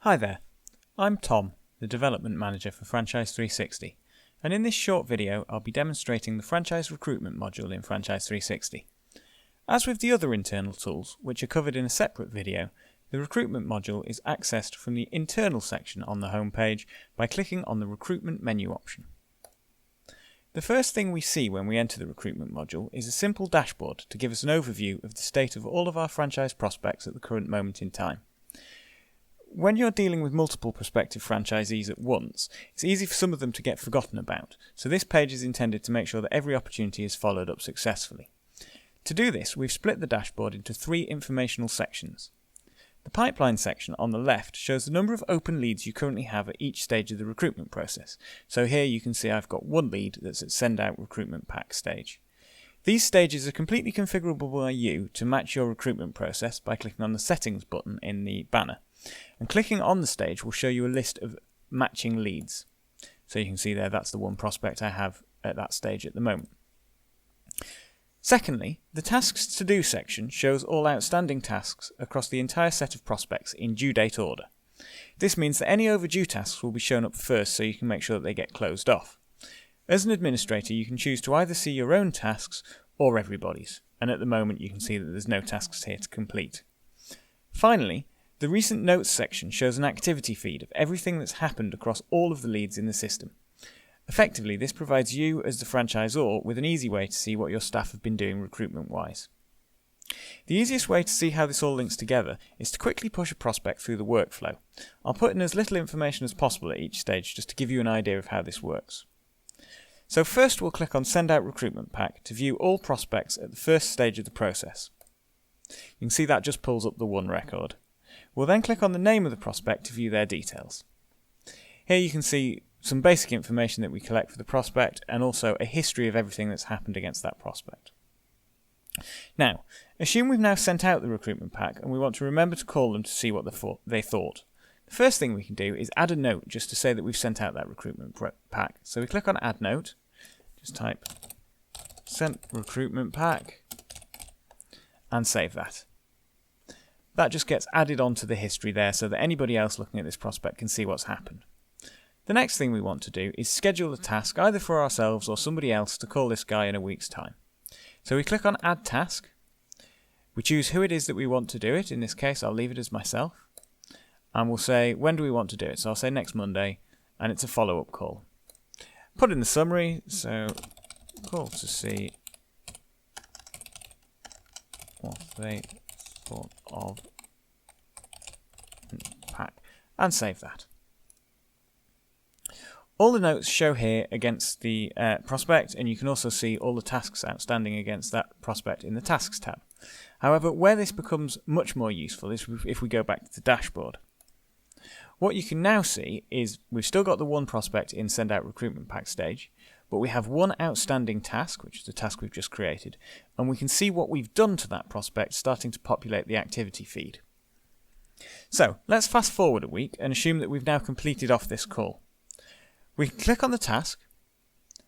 Hi there, I'm Tom, the Development Manager for Franchise 360, and in this short video I'll be demonstrating the Franchise Recruitment module in Franchise 360. As with the other internal tools, which are covered in a separate video, the Recruitment module is accessed from the Internal section on the home page by clicking on the Recruitment menu option. The first thing we see when we enter the Recruitment module is a simple dashboard to give us an overview of the state of all of our franchise prospects at the current moment in time. When you're dealing with multiple prospective franchisees at once, it's easy for some of them to get forgotten about, so this page is intended to make sure that every opportunity is followed up successfully. To do this, we've split the dashboard into three informational sections. The pipeline section on the left shows the number of open leads you currently have at each stage of the recruitment process. So here you can see I've got one lead that's at send out recruitment pack stage. These stages are completely configurable by you to match your recruitment process by clicking on the settings button in the banner. And clicking on the stage will show you a list of matching leads. So you can see there that's the one prospect I have at that stage at the moment. Secondly, the Tasks to Do section shows all outstanding tasks across the entire set of prospects in due date order. This means that any overdue tasks will be shown up first so you can make sure that they get closed off. As an administrator, you can choose to either see your own tasks or everybody's, and at the moment you can see that there's no tasks here to complete. Finally, the Recent Notes section shows an activity feed of everything that's happened across all of the leads in the system. Effectively, this provides you, as the franchisor, with an easy way to see what your staff have been doing recruitment-wise. The easiest way to see how this all links together is to quickly push a prospect through the workflow. I'll put in as little information as possible at each stage just to give you an idea of how this works. So first we'll click on Send Out Recruitment Pack to view all prospects at the first stage of the process. You can see that just pulls up the one record. We'll then click on the name of the prospect to view their details. Here you can see some basic information that we collect for the prospect and also a history of everything that's happened against that prospect. Now, assume we've now sent out the recruitment pack and we want to remember to call them to see what they thought. The first thing we can do is add a note just to say that we've sent out that recruitment pack. So we click on Add Note, just type Sent Recruitment Pack and save that. That just gets added onto the history there so that anybody else looking at this prospect can see what's happened. The next thing we want to do is schedule a task either for ourselves or somebody else to call this guy in a week's time. So we click on Add Task. We choose who it is that we want to do it. In this case, I'll leave it as myself. And we'll say, when do we want to do it? So I'll say next Monday, and it's a follow-up call. Put in the summary, so call to see what they thought of pack, and save that. All the notes show here against the prospect, and you can also see all the tasks outstanding against that prospect in the Tasks tab. However, where this becomes much more useful is if we go back to the dashboard. What you can now see is we've still got the one prospect in Send Out Recruitment Pack stage, but we have one outstanding task, which is the task we've just created, and we can see what we've done to that prospect starting to populate the activity feed. So, let's fast forward a week and assume that we've now completed off this call. We can click on the task.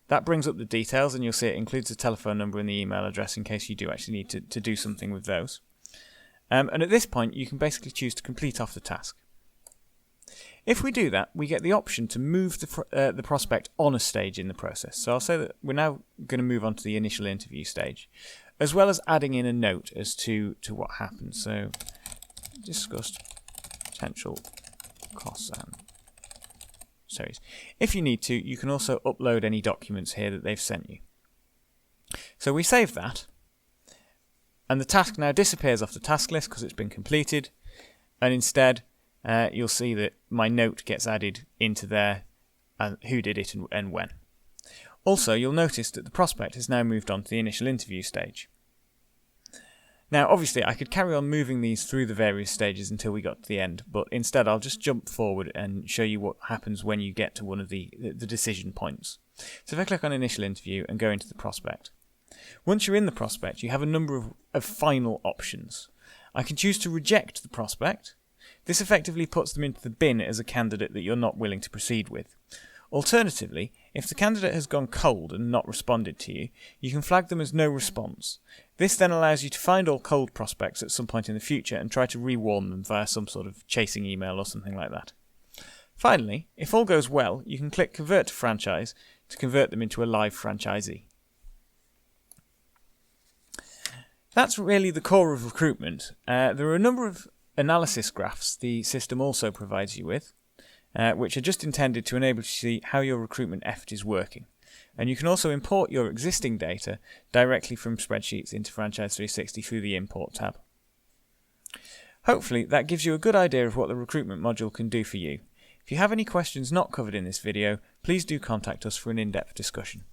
That brings up the details, and you'll see it includes the telephone number and the email address in case you do actually need to do something with those. And at this point, you can basically choose to complete off the task. If we do that, we get the option to move the prospect on a stage in the process. So I'll say that we're now going to move on to the initial interview stage, as well as adding in a note as to what happened. So, discussed potential costs and series. If you need to, you can also upload any documents here that they've sent you. So we save that, and the task now disappears off the task list because it's been completed, and instead you'll see that my note gets added into there, who did it and when. Also, you'll notice that the prospect has now moved on to the initial interview stage. Now, obviously, I could carry on moving these through the various stages until we got to the end, but instead I'll just jump forward and show you what happens when you get to one of the decision points. So if I click on Initial Interview and go into the prospect. Once you're in the prospect, you have a number of final options. I can choose to reject the prospect. This effectively puts them into the bin as a candidate that you're not willing to proceed with. Alternatively, If the candidate has gone cold and not responded to you, you can flag them as no response. This then allows you to find all cold prospects at some point in the future and try to rewarm them via some sort of chasing email or something like that. Finally, if all goes well, you can click Convert to Franchise to convert them into a live franchisee. That's really the core of recruitment. There are a number of analysis graphs the system also provides you with, which are just intended to enable you to see how your recruitment effort is working. And you can also import your existing data directly from spreadsheets into Franchise 360 through the Import tab. Hopefully that gives you a good idea of what the recruitment module can do for you. If you have any questions not covered in this video, please do contact us for an in-depth discussion.